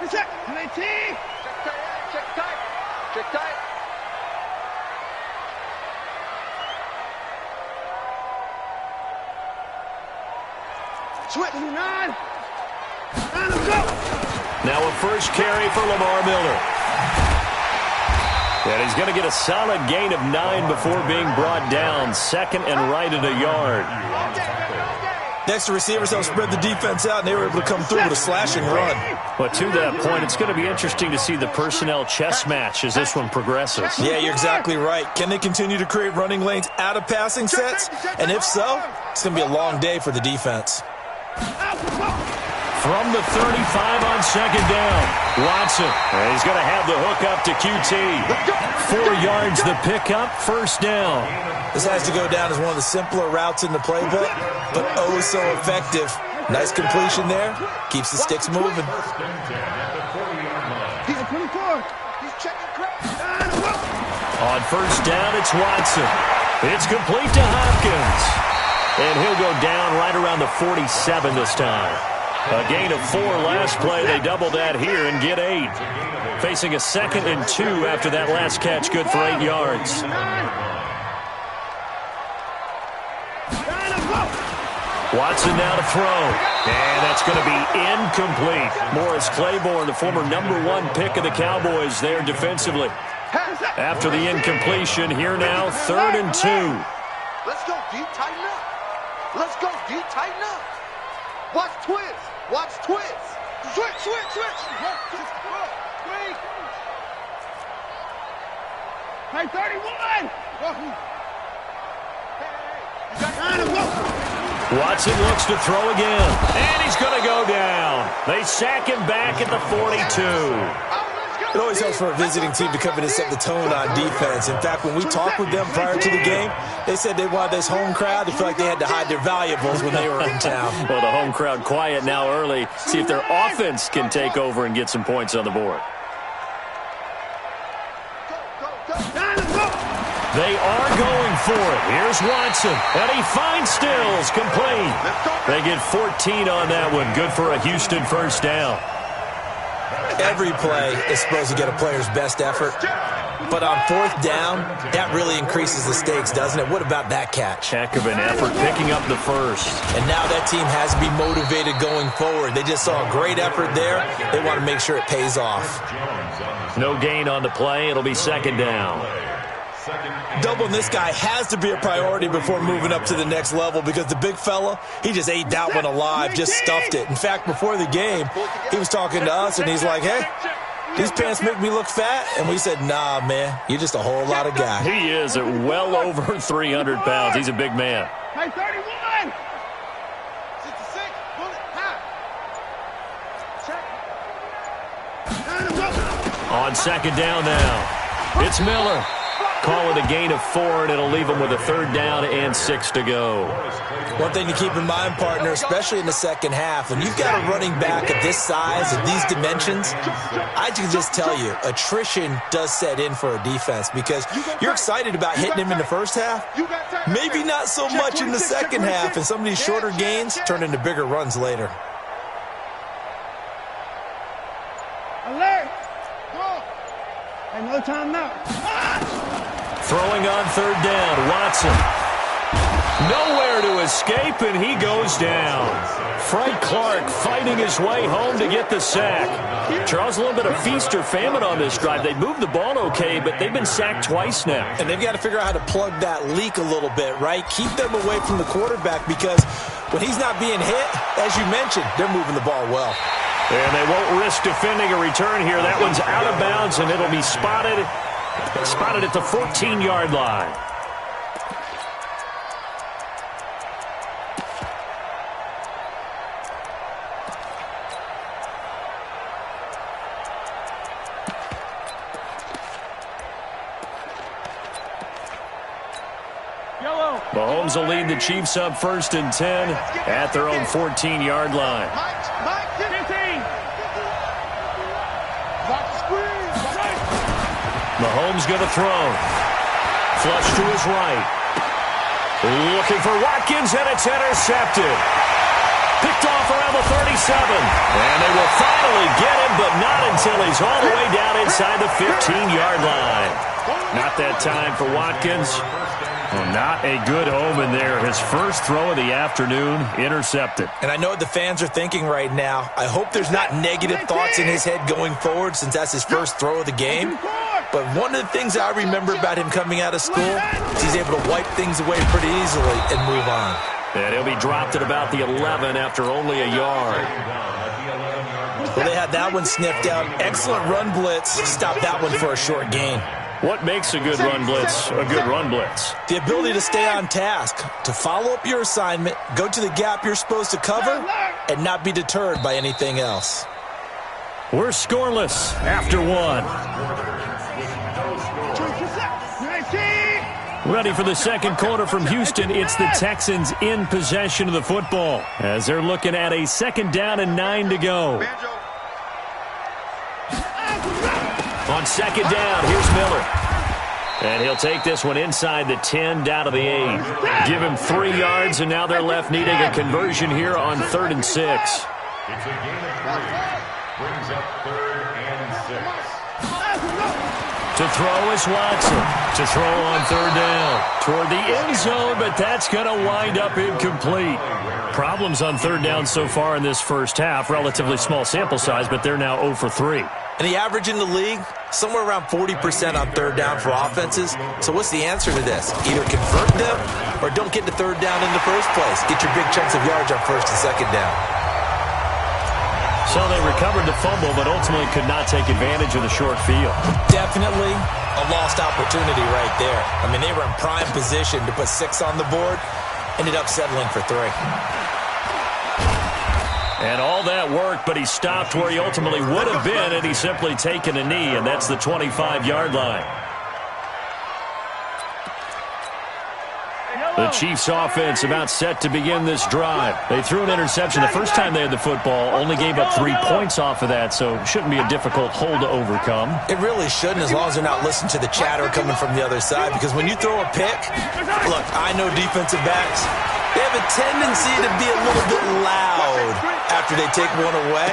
Check tight. Check tight. Switch. 9. Now a first carry for Lamar Miller. And he's going to get a solid gain of 9 before being brought down. Second and right at a yard. Next, the receivers helped spread the defense out, and they were able to come through with a slashing run. But to that point, it's going to be interesting to see the personnel chess match as this one progresses. Yeah, you're exactly right. Can they continue to create running lanes out of passing sets? And if so, it's going to be a long day for the defense. From the 35 on second down, Watson. And he's going to have the hook up to QT. 4 yards the pickup, first down. This has to go down as one of the simpler routes in the playbook, but oh so effective. Nice completion there. Keeps the sticks moving. On first down, it's Watson. It's complete to Hopkins. And he'll go down right around the 47 this time. A gain of 4 last play. They double that here and get 8. Facing a 2nd and 2 after that last catch, good for 8 yards. Watson now to throw. And that's going to be incomplete. Morris Claiborne, the former #1 pick of the Cowboys there defensively. After the incompletion, here now, 3rd and 2. Let's go deep, tighten up. Let's go deep, tighten up. Watch twist. Watch twist. Switch. Hey, 31. Watson looks to throw again. And he's going to go down. They sack him back at the 42. It always helps for a visiting team to come in and set the tone on defense. In fact, when we talked with them prior to the game, they said they wanted this home crowd to feel like they had to hide their valuables when they were in town. Well, the home crowd quiet now early. See if their offense can take over and get some points on the board. They are going for it. Here's Watson. And he finds Stills. Complete. They get 14 on that one. Good for a Houston first down. Every play is supposed to get a player's best effort. But on 4th down, that really increases the stakes, doesn't it? What about that catch? Heck of an effort picking up the first. And now that team has to be motivated going forward. They just saw a great effort there. They want to make sure it pays off. No gain on the play. It'll be 2nd down. Doubling this guy has to be a priority before moving up to the next level because the big fella, he just ate that one alive, just stuffed it. In fact, before the game, he was talking to us, and he's like, hey, these pants make me look fat. And we said, nah, man, you're just a whole lot of guy. He is at well over 300 pounds. He's a big man. Hey, 31. 66. On 2nd down now, it's Miller. Call it a gain of 4, and it'll leave them with a 3rd down and 6 to go. One thing to keep in mind, partner, especially in the second half, when you've got a running back at this size, at these dimensions, I can just tell you, attrition does set in for a defense because you're excited about hitting him in the first half, maybe not so much in the second half, and some of these shorter gains turn into bigger runs later. Alert! Go! Hey, no time now. Throwing on 3rd down, Watson. Nowhere to escape, and he goes down. Frank Clark fighting his way home to get the sack. Charles, a little bit of feast or famine on this drive. They moved the ball okay, but they've been sacked twice now. And they've got to figure out how to plug that leak a little bit, right? Keep them away from the quarterback because when he's not being hit, as you mentioned, they're moving the ball well. And they won't risk defending a return here. That one's out of bounds, and it'll be spotted at the 14-yard line. Mahomes will lead the Chiefs up 1st and 10 at their own 14-yard line. Mahomes going to throw. Flush to his right. Looking for Watkins, and it's intercepted. Picked off around the 37. And they will finally get him, but not He's all the way down inside the 15-yard line. Not that time for Watkins. Well, not a good omen there. His first throw of the afternoon, intercepted. And I know what the fans are thinking right now. I hope there's not negative thoughts in his head going forward since that's his first throw of the game. But one of the things I remember about him coming out of school is he's able to wipe things away pretty easily and move on. And he'll be dropped at about the 11 after only a yard. Well, they had that one sniffed out. Excellent run blitz. Stop that one for a short gain. What makes a good run blitz a good run blitz? The ability to stay on task, to follow up your assignment, go to the gap you're supposed to cover, and not be deterred by anything else. We're scoreless after one. Ready for the second quarter from Houston. It's the Texans in possession of the football as they're looking at a 2nd down and 9 to go. On 2nd down, here's Miller. And he'll take this one inside the 10, down to the 8. Give him 3 yards, and now they're left needing a conversion here on 3rd and 6. It's a gain of 3. Brings up 3rd and 6. To throw is Watson. To throw on 3rd down. Toward the end zone, but that's going to wind up incomplete. Problems on 3rd down so far in this first half. Relatively small sample size, but they're now 0 for 3. And the average in the league, somewhere around 40% on 3rd down for offenses. So what's the answer to this? Either convert them or don't get to 3rd down in the first place. Get your big chunks of yards on 1st and 2nd down. So they recovered the fumble, but ultimately could not take advantage of the short field. Definitely a lost opportunity right there. I mean, they were in prime position to put 6 on the board. Ended up settling for 3. And all that worked, but he stopped where he ultimately would have been, and he's simply taken a knee, and that's the 25-yard line. The Chiefs' offense about set to begin this drive. They threw an interception the first time they had the football, only gave up 3 points off of that, so shouldn't be a difficult hole to overcome. It really shouldn't, as long as they're not listening to the chatter coming from the other side, because when you throw a pick, look, I know defensive backs, they have a tendency to be a little bit loud after they take one away,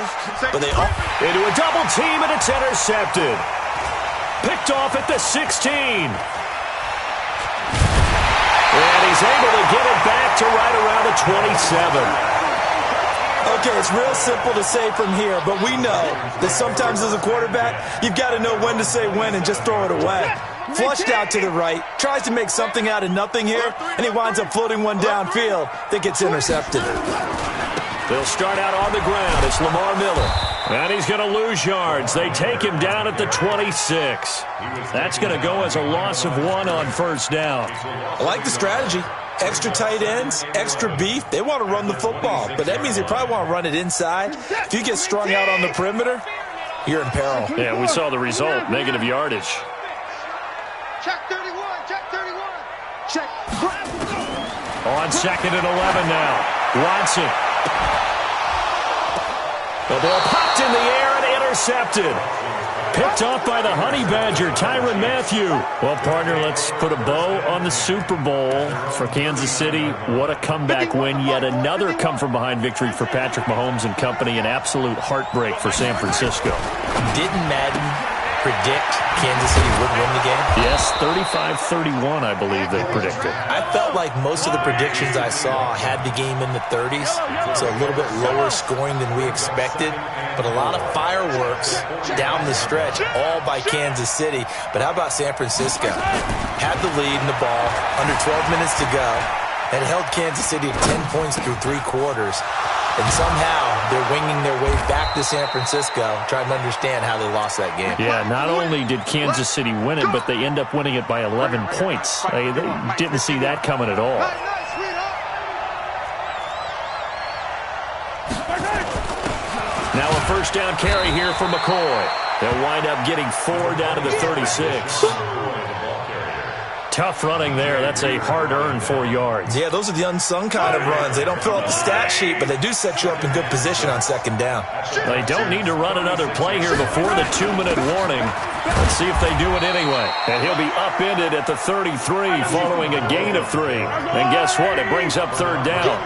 but they all... Into a double team, and it's intercepted. Picked off at the 16. And he's able to get it back to right around the 27. Okay, it's real simple to say from here, but we know that sometimes as a quarterback, you've got to know when to say when and just throw it away. Flushed out to the right, tries to make something out of nothing here, and he winds up floating one downfield that gets intercepted. They'll start out on the ground. It's Lamar Miller. And he's going to lose yards. They take him down at the 26. That's going to go as a loss of 1 on 1st down. I like the strategy. Extra tight ends, extra beef. They want to run the football, but that means they probably want to run it inside. If you get strung out on the perimeter, you're in peril. Yeah, we saw the result, negative yardage. Check 31, check 31. Check. On 2nd and 11 now. Watson. The ball popped in the air and intercepted. Picked off by the Honey Badger, Tyrann Mathieu. Well, partner, let's put a bow on the Super Bowl for Kansas City. What a comeback win. Yet another come-from-behind victory for Patrick Mahomes and company. An absolute heartbreak for San Francisco. Didn't Madden predict Kansas City would win the game? Yes, 35-31, I believe they predicted. I felt like most of the predictions I saw had the game in the 30s, so a little bit lower scoring than we expected, but a lot of fireworks down the stretch, all by Kansas City. But how about San Francisco? Had the lead in the ball, under 12 minutes to go, and held Kansas City to 10 points through 3 quarters. And somehow they're winging their way back to San Francisco, trying to understand how they lost that game. Yeah, not only did Kansas City win it, but they end up winning it by 11 points. They didn't see that coming at all. Now a 1st down carry here for McCoy. They'll wind up getting 4 down to the 36. Tough running there. That's a hard-earned 4 yards. Yeah, those are the unsung kind of runs. They don't fill out the stat sheet, but they do set you up in good position on 2nd down. They don't need to run another play here before the 2-minute warning. Let's see if they do it anyway. And he'll be upended at the 33 following a gain of 3. And guess what? It brings up 3rd down.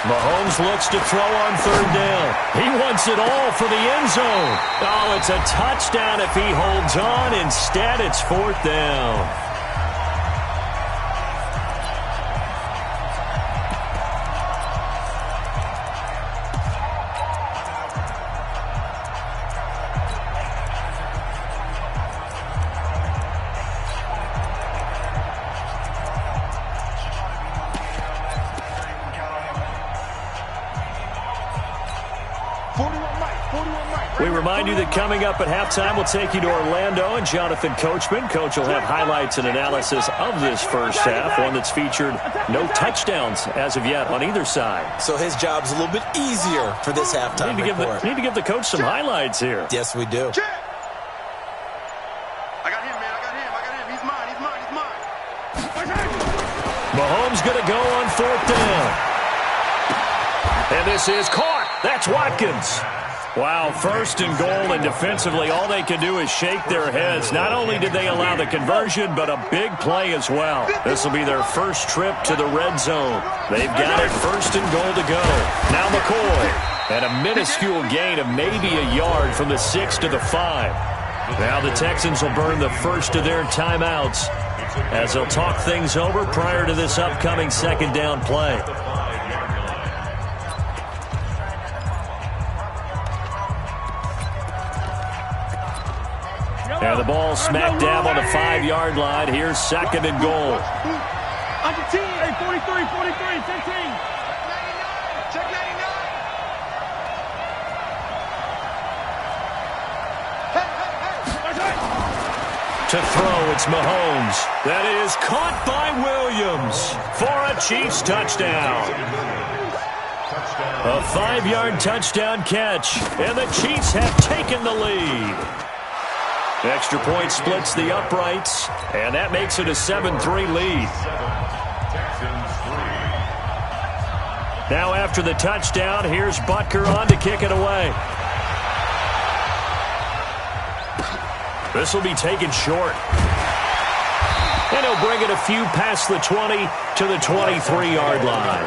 Mahomes looks to throw on third down. He wants it all for the end zone. Oh, it's a touchdown if he holds on. Instead, it's fourth down. We remind you that coming up at halftime, we'll take you to Orlando and Jonathan Coachman. Coach will have highlights and analysis of this first half, one that's featured no touchdowns as of yet on either side. So his job's a little bit easier for this halftime report. Need to give the coach some highlights here. Yes, we do. I got him, man. I got him. He's mine. Mahomes going to go on fourth down. And this is caught. That's Watkins. Wow, first and goal, and defensively, all they can do is shake their heads. Not only did they allow the conversion, but a big play as well. This will be their first trip to the red zone. They've got it first and goal to go. Now McCoy, and a minuscule gain of maybe a yard from the 6 to the 5. Now the Texans will burn the first of their timeouts as they'll talk things over prior to this upcoming second down play. And the ball smacked down on the 5-yard line. Here's second and goal. Under 10, 43, 15. Check 99. To throw, it's Mahomes. That is caught by Williams for a Chiefs touchdown. A 5-yard touchdown catch, and the Chiefs have taken the lead. Extra point splits the uprights, and that makes it a 7-3 lead. Now after the touchdown, here's Butker on to kick it away. This will be taken short. And he'll bring it a few past the 20 to the 23-yard line.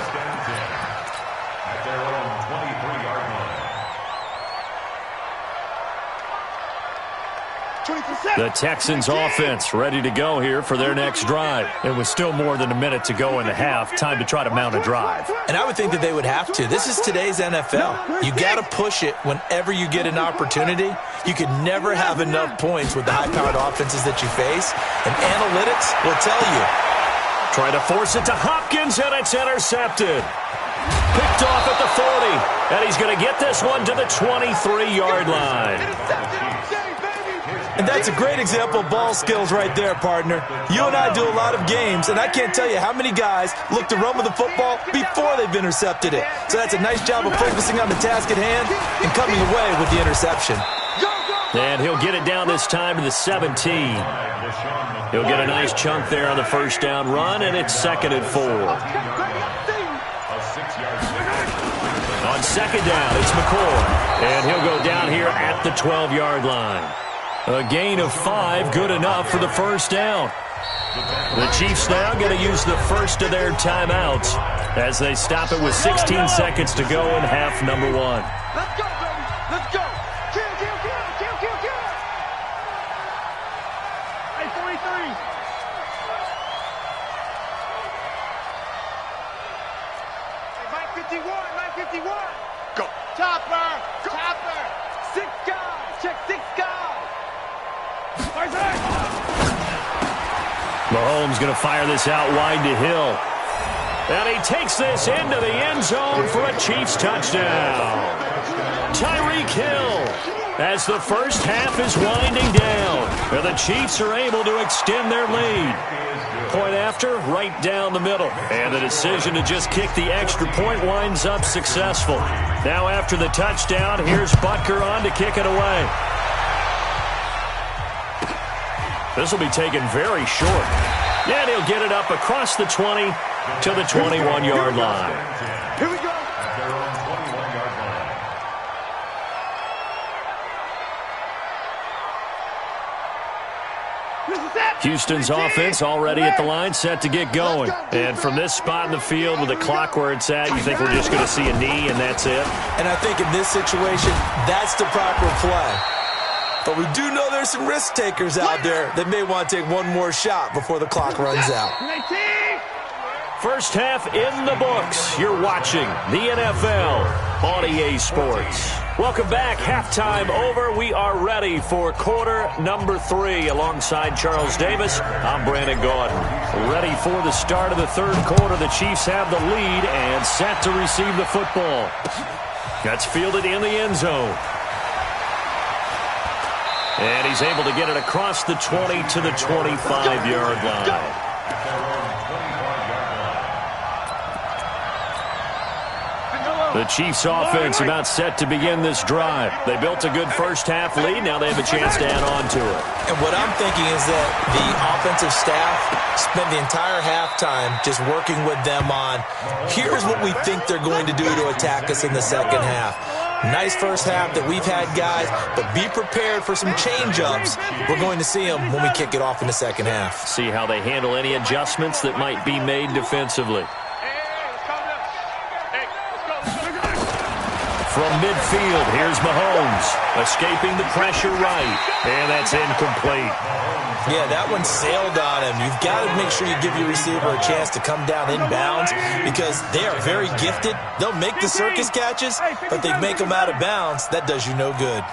The Texans offense ready to go here for their next drive. It was still more than a minute to go in the half. Time to try to mount a drive. And I would think that they would have to. This is today's NFL. You got to push it whenever you get an opportunity. You could never have enough points with the high-powered offenses that you face. And analytics will tell you. Trying to force it to Hopkins, and it's intercepted. Picked off at the 40. And he's going to get this one to the 23-yard line. And that's a great example of ball skills right there, partner. You and I do a lot of games, and I can't tell you how many guys look to run with the football before they've intercepted it. So that's a nice job of focusing on the task at hand and coming away with the interception. And he'll get it down this time to the 17. He'll get a nice chunk there on the first down run, and it's 2nd and 4. On second down, it's McCoy. And he'll go down here at the 12-yard line. A gain of 5, good enough for the first down. The Chiefs now going to use the first of their timeouts as they stop it with 16 seconds to go in half number 1. Let's go, baby. Let's go. Kill. Hey, 43. Mike 51. Go. Chopper. 6 guys. Check 6 guys. Mahomes going to fire this out wide to Hill. And he takes this into the end zone for a Chiefs touchdown. Tyreek Hill as the first half is winding down. And the Chiefs are able to extend their lead. Point after, right down the middle. And the decision to just kick the extra point winds up successful. Now after the touchdown, here's Butker on to kick it away. This will be taken very short. And he'll get it up across the 20 to the 21-yard line. Here we go. Houston's offense already at the line, set to get going. And from this spot in the field with the clock where it's at, you think we're just going to see a knee and that's it? And I think in this situation, that's the proper play. But we do know there's some risk takers out there that may want to take one more shot before the clock runs out. First half in the books. You're watching the NFL on EA Sports. Welcome back. Halftime over. We are ready for quarter number 3. Alongside Charles Davis, I'm Brandon Gordon. Ready for the start of the third quarter. The Chiefs have the lead and set to receive the football. That's fielded in the end zone. And he's able to get it across the 20 to the 25-yard line. The Chiefs offense about set to begin this drive. They built a good first half lead. Now they have a chance to add on to it. And what I'm thinking is that the offensive staff spent the entire halftime just working with them on, here's what we think they're going to do to attack us in the second half. Nice first half that we've had, guys, but be prepared for some change-ups. We're going to see them when we kick it off in the second half. See how they handle any adjustments that might be made defensively. From midfield, here's Mahomes, escaping the pressure right, and that's incomplete. Yeah, that one sailed on him. You've got to make sure you give your receiver a chance to come down inbounds because they are very gifted. They'll make the circus catches, but they make them out of bounds. That does you no good.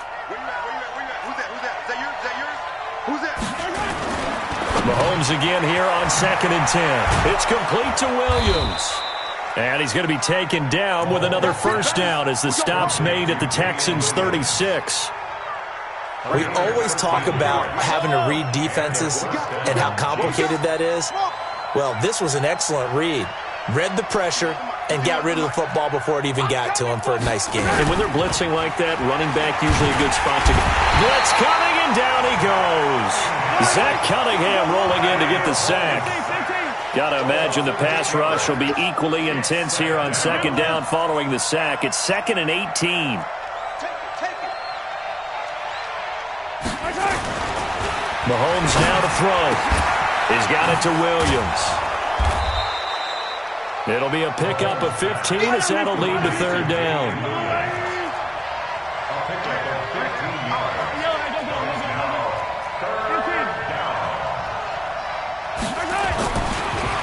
Mahomes again here on 2nd and 10. It's complete to Williams. And he's going to be taken down with another first down as the stop's made at the Texans' 36. We always talk about having to read defenses and how complicated that is. Well, this was an excellent read. Read the pressure and got rid of the football before it even got to him for a nice game. And when they're blitzing like that, running back usually a good spot to go. Blitz coming, and down he goes. Zach Cunningham rolling in to get the sack. Got to imagine the pass rush will be equally intense here on 2nd down following the sack. It's 2nd and 18. Mahomes now to throw. He's got it to Williams. It'll be a pickup of 15 as that'll lead to 3rd down.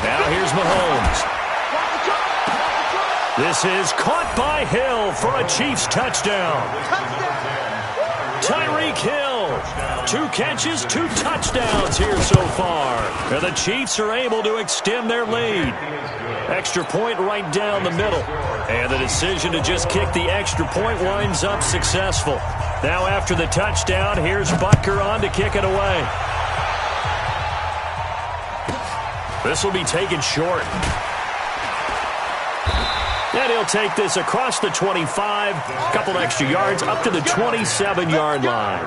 Now here's Mahomes. This is caught by Hill for a Chiefs touchdown. Tyreek Hill, 2 catches, 2 touchdowns here so far. And the Chiefs are able to extend their lead. Extra point right down the middle. And the decision to just kick the extra point winds up successful. Now after the touchdown, here's Butker on to kick it away. This will be taken short. And he'll take this across the 25, a couple extra yards, up to the 27-yard line.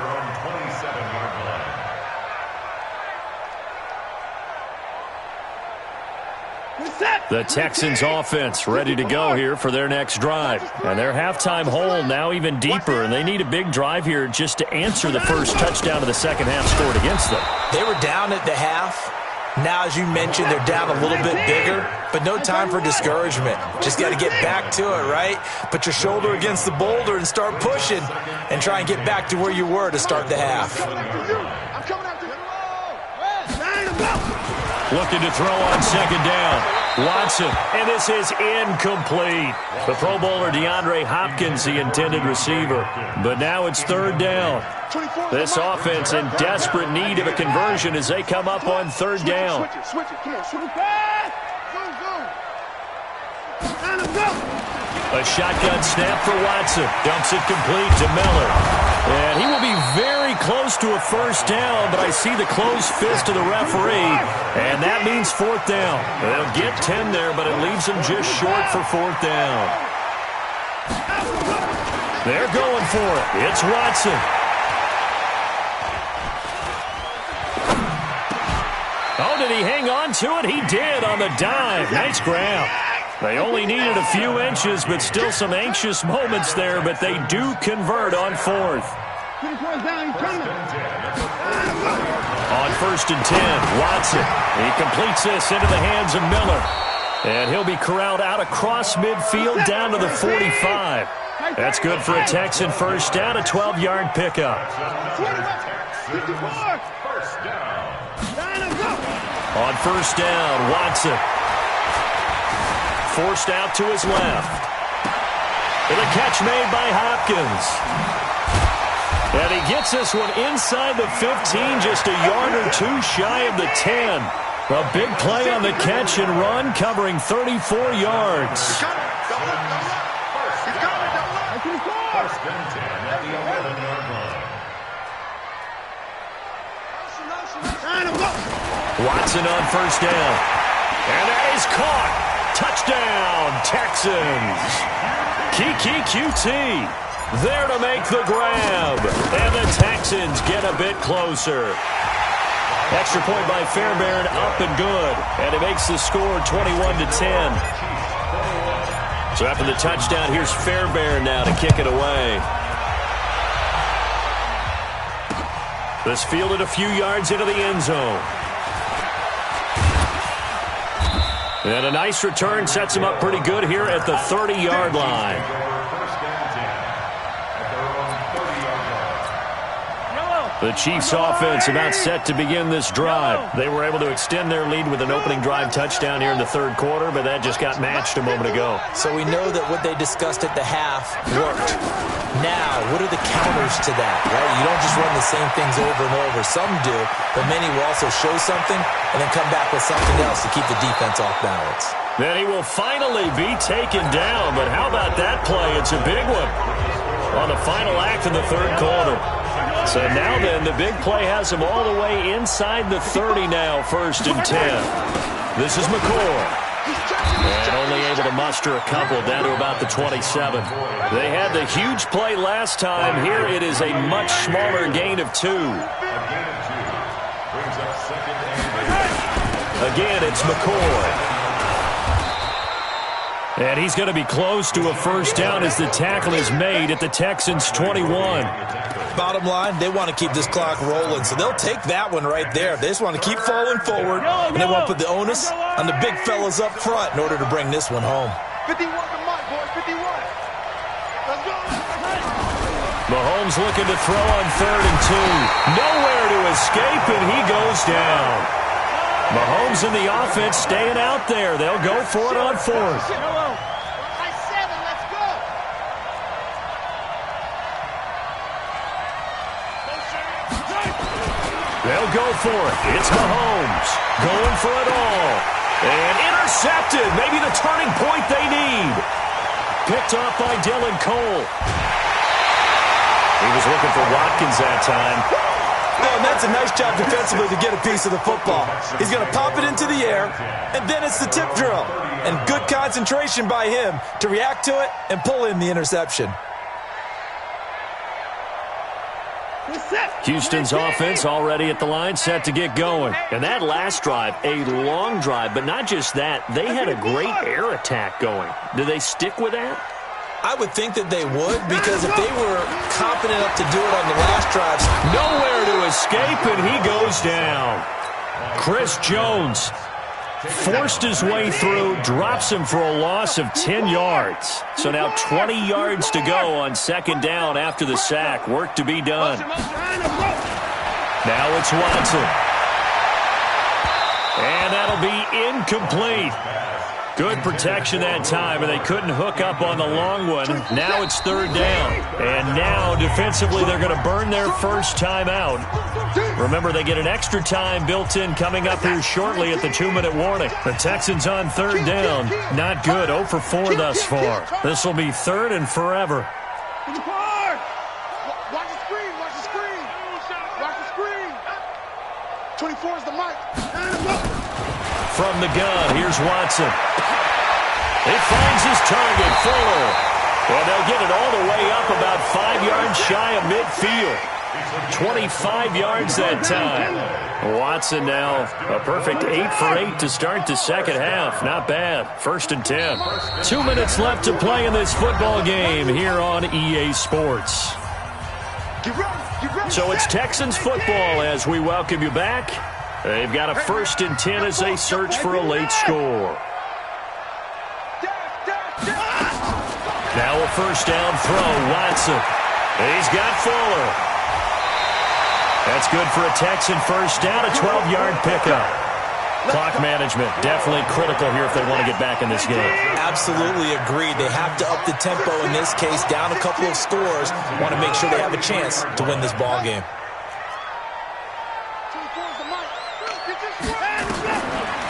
The Texans offense ready to go here for their next drive. And their halftime hole now even deeper, and they need a big drive here just to answer the first touchdown of the second half scored against them. They were down at the half. Now, as you mentioned, they're down a little bit bigger, but no time for discouragement. Just got to get back to it, right? Put your shoulder against the boulder and start pushing and try and get back to where you were to start the half. Looking to throw on 2nd down. Watson, and this is incomplete. The Pro Bowler DeAndre Hopkins, the intended receiver. But now it's 3rd down. This offense in desperate need of a conversion as they come up on 3rd down. A shotgun snap for Watson. Dumps it complete to Miller. And he will be very close to a first down, but I see the closed fist of the referee, and that means 4th down. They'll get 10 there, but it leaves them just short for 4th down. They're going for it. It's Watson. Oh, did he hang on to it? He did on the dive. Nice grab. They only needed a few inches, but still some anxious moments there, but they do convert on 4th. On 1st and 10, Watson. He completes this into the hands of Miller. And he'll be corralled out across midfield down to the 45. That's good for a Texan first down, a 12-yard pickup. On 1st down, Watson. Forced out to his left. And a catch made by Hopkins. And he gets this one inside the 15, just a yard or two shy of the 10. A big play on the catch and run, covering 34 yards. Watson on 1st down. And that is caught. Touchdown, Texans. Kiki QT there to make the grab. And the Texans get a bit closer. Extra point by Fairbairn, up and good. And it makes the score 21-10. So after the touchdown, here's Fairbairn now to kick it away. This fielded a few yards into the end zone. And a nice return sets him up pretty good here at the 30-yard line. The Chiefs' offense about set to begin this drive. They were able to extend their lead with an opening drive touchdown here in the 3rd quarter, but that just got matched a moment ago. So we know that what they discussed at the half worked. Now, what are the counters to that, right? You don't just run the same things over and over. Some do, but many will also show something and then come back with something else to keep the defense off balance. Then he will finally be taken down, but how about that play? It's a big one on the final act in the 3rd quarter. So now then, the big play has him all the way inside the 30 now, 1st and 10. This is McCoy. And only able to muster a couple down to about the 27. They had the huge play last time. Here it is a much smaller gain of 2. Again, it's McCoy. And he's going to be close to a 1st down as the tackle is made at the Texans' 21. Bottom line, they want to keep this clock rolling, so they'll take that one right there. They just want to keep falling forward, and they want to put the onus on the big fellas up front in order to bring this one home. 51 to Mike, boys, 51. Let's go. Mahomes looking to throw on 3rd and 2. Nowhere to escape, and he goes down. Mahomes and the offense staying out there. They'll go for it on 4th. They'll go for it. It's Mahomes going for it all. And intercepted. Maybe the turning point they need. Picked off by Dylan Cole. He was looking for Watkins that time. Oh, and that's a nice job defensively to get a piece of the football. He's going to pop it into the air, and then it's the tip drill. And good concentration by him to react to it and pull in the interception. Houston's offense already at the line, set to get going. And that last drive, a long drive, but not just that. They had a great air attack going. Do they stick with that? I would think that they would, because if they were confident enough to do it on the last drives. Nowhere to escape, and he goes down. Chris Jones forced his way through, drops him for a loss of 10 yards. So now 20 yards to go on 2nd down after the sack. Work to be done. Now it's Watson. And that'll be incomplete. Good protection that time, and they couldn't hook up on the long one. Now it's 3rd down. And now, defensively, they're going to burn their first time out. Remember, they get an extra time built in coming up here shortly at the 2-minute warning. The Texans on 3rd down. Not good. 0 for 4 thus far. This will be 3rd and forever. Watch the screen. Watch the screen. Watch the screen. 24 is the mic. From the gun, here's Watson. He finds his target, Fuller. And they'll get it all the way up about 5 yards shy of midfield. 25 yards that time. Watson now a perfect 8 for 8 to start the 2nd half. Not bad. 1st and 10. 2 minutes left to play in this football game here on EA Sports. So it's Texans football as we welcome you back. They've got a 1st and 10 as they search for a late score. Now a 1st down throw, Watson. He's got Fuller. That's good for a Texan 1st down, a 12-yard pickup. Clock management, definitely critical here if they want to get back in this game. Absolutely agreed. They have to up the tempo in this case, down a couple of scores. Want to make sure they have a chance to win this ball game.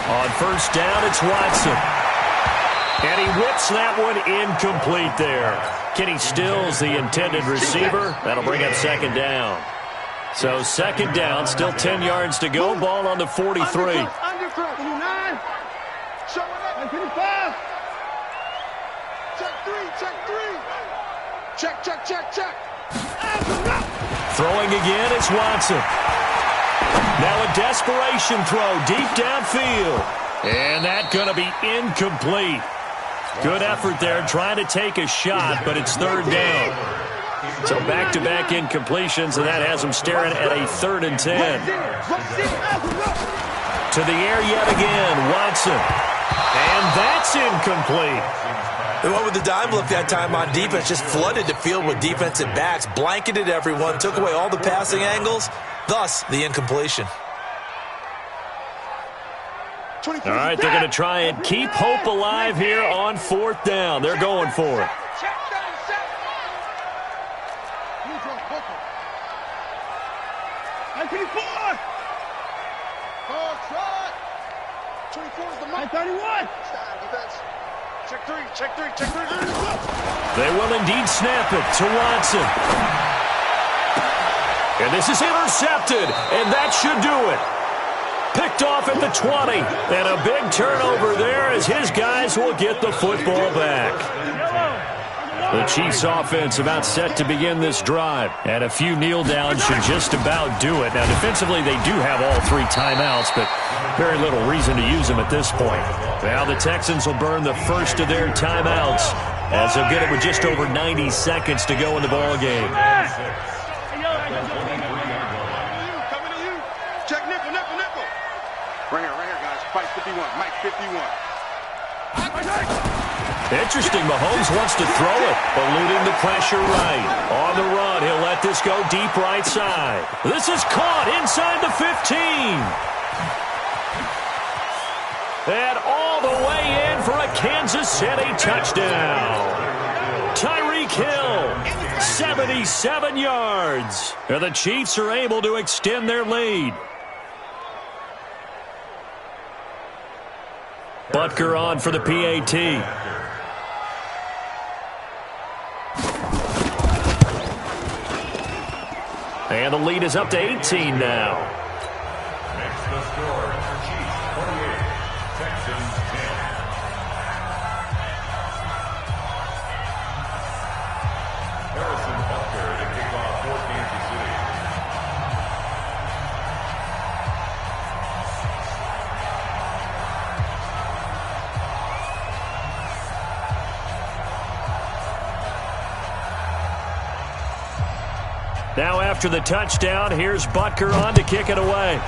On 1st down, it's Watson. And he whips that one incomplete there. Kenny Stills, the intended receiver. That'll bring up 2nd down. So 2nd down, still 10 yards to go. Ball on the 43. Check. Throwing again is Watson. Now a desperation throw deep downfield. And that's going to be incomplete. Good effort there trying to take a shot, but it's 3rd down. So back-to-back incompletions, and that has them staring at a 3rd and 10. To the air yet again, Watson. And that's incomplete. They went with the dime look that time on defense, just flooded the field with defensive backs, blanketed everyone, took away all the passing angles, thus the incompletion. All right, they're going to try and keep hope alive here on 4th down. They're going for it. Check three. They will indeed snap it to Watson. And this is intercepted, and that should do it. Picked off at the 20, and a big turnover there as his guys will get the football back. The Chiefs offense about set to begin this drive, and a few kneel downs should just about do it. Now defensively they do have all 3 timeouts, but very little reason to use them at this point. Now the Texans will burn the first of their timeouts as they'll get it with just over 90 seconds to go in the ball game. Check nickel. Right here, guys. Fight 51. Mike 51. Interesting, Mahomes wants to throw it, eluding the pressure right. On the run, he'll let this go deep right side. This is caught inside the 15. And all the way in for a Kansas City touchdown. Tyreek Hill, 77 yards. And the Chiefs are able to extend their lead. Butker on for the PAT. And the lead is up to 18 now. Next the score, Chiefs 28, Texans 10. Harrison Butker to kick off for Kansas City. Now after the touchdown, here's Butker on to kick it away.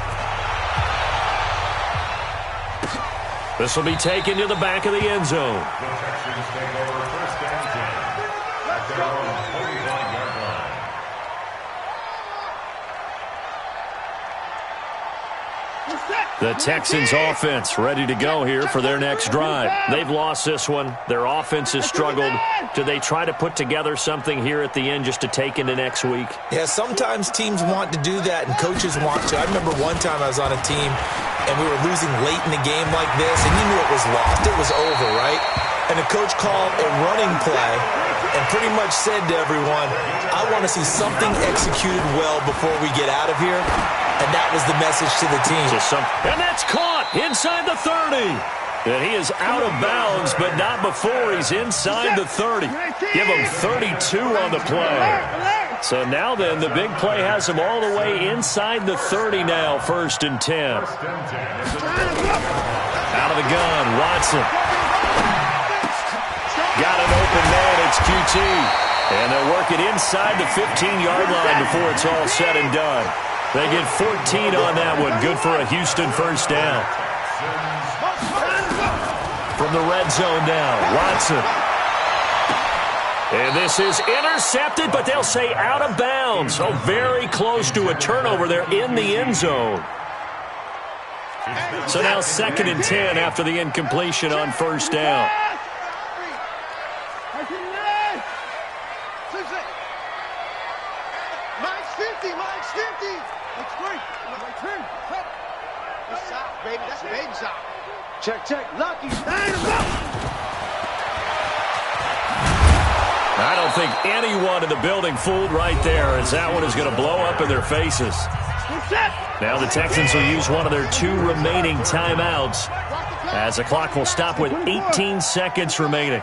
This will be taken to the back of the end zone. The Texans take over 1st and 10. At their own 45-yard line. The Texans offense ready to go here for their next drive. They've lost this one. Their offense has struggled. Do they try to put together something here at the end just to take into next week? Yeah, sometimes teams want to do that and coaches want to. I remember one time I was on a team and we were losing late in the game like this, and you knew it was lost. It was over, right? And the coach called a running play and pretty much said to everyone, I want to see something executed well before we get out of here. And that was the message to the team. And that's caught inside the 30. And he is out of bounds, but not before he's inside the 30. Give him 32 on the play. So now then, the big play has him all the way inside the 30 now, 1st and 10. Out of the gun, Watson. Got an open man, it's QT. And they'll work it inside the 15-yard line before it's all said and done. They get 14 on that one. Good for a Houston first down. From the red zone now, Watson. And this is intercepted, but they'll say out of bounds. So very close to a turnover there in the end zone. So now 2nd and 10 after the incompletion on first down. Check. Lucky. I don't think anyone in the building fooled right there, as that one is going to blow up in their faces. Now the Texans will use one of their 2 remaining timeouts, as the clock will stop with 18 seconds remaining.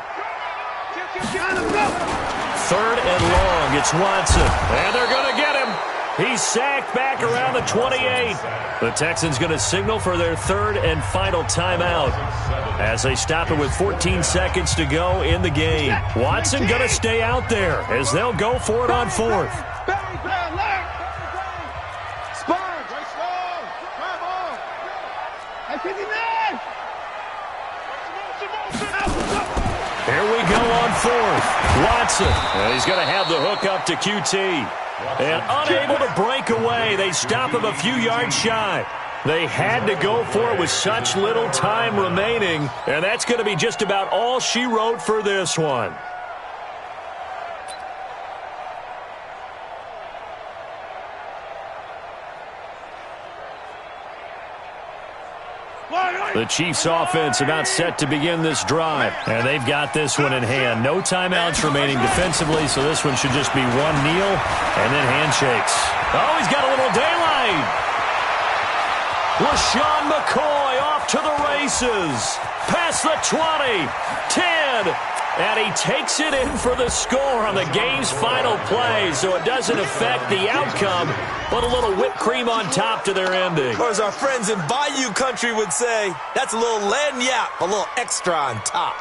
3rd and long. It's Watson. And they're going to get him. He's sacked back around the 28. The Texans going to signal for their 3rd and final timeout as they stop it with 14 seconds to go in the game. Watson going to stay out there as they'll go for it on 4th. Here we go on 4th. Watson. And he's going to have the hook up to QT. And unable to break away, they stop him a few yards shy. They had to go for it with such little time remaining, and that's going to be just about all she wrote for this one. The Chiefs offense about set to begin this drive, and they've got this one in hand. No timeouts remaining defensively, so this one should just be one kneel and then handshakes. Oh, he's got a little daylight. LaShawn McCoy off to the races. Past the 20, 10, and he takes it in for the score on the game's final play, so it doesn't affect the outcome, but a little whipped cream on top to their ending. Or as our friends in Bayou Country would say, that's a little lagniappe, a little extra on top.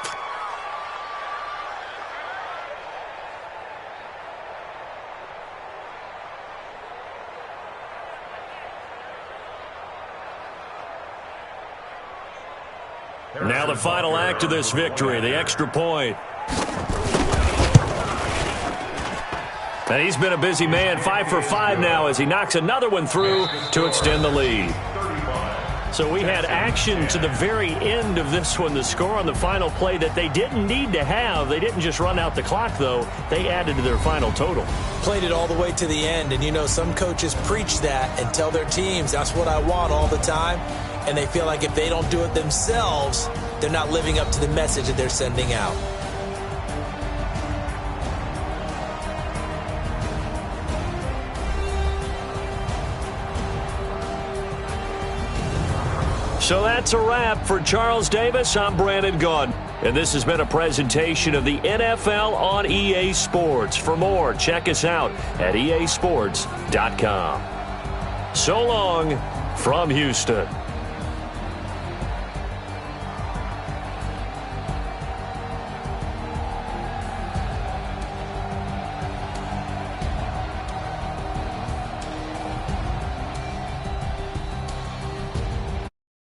Now the final act of this victory, the extra point. And he's been a busy man, 5 for 5 now as he knocks another one through to extend the lead. So we had action to the very end of this one, the score on the final play that they didn't need to have. They didn't just run out the clock, though. They added to their final total. Played it all the way to the end, and you know some coaches preach that and tell their teams, that's what I want all the time. And they feel like if they don't do it themselves, they're not living up to the message that they're sending out. So that's a wrap for Charles Davis. I'm Brandon Gaudin, and this has been a presentation of the NFL on EA Sports. For more, check us out at easports.com. So long from Houston.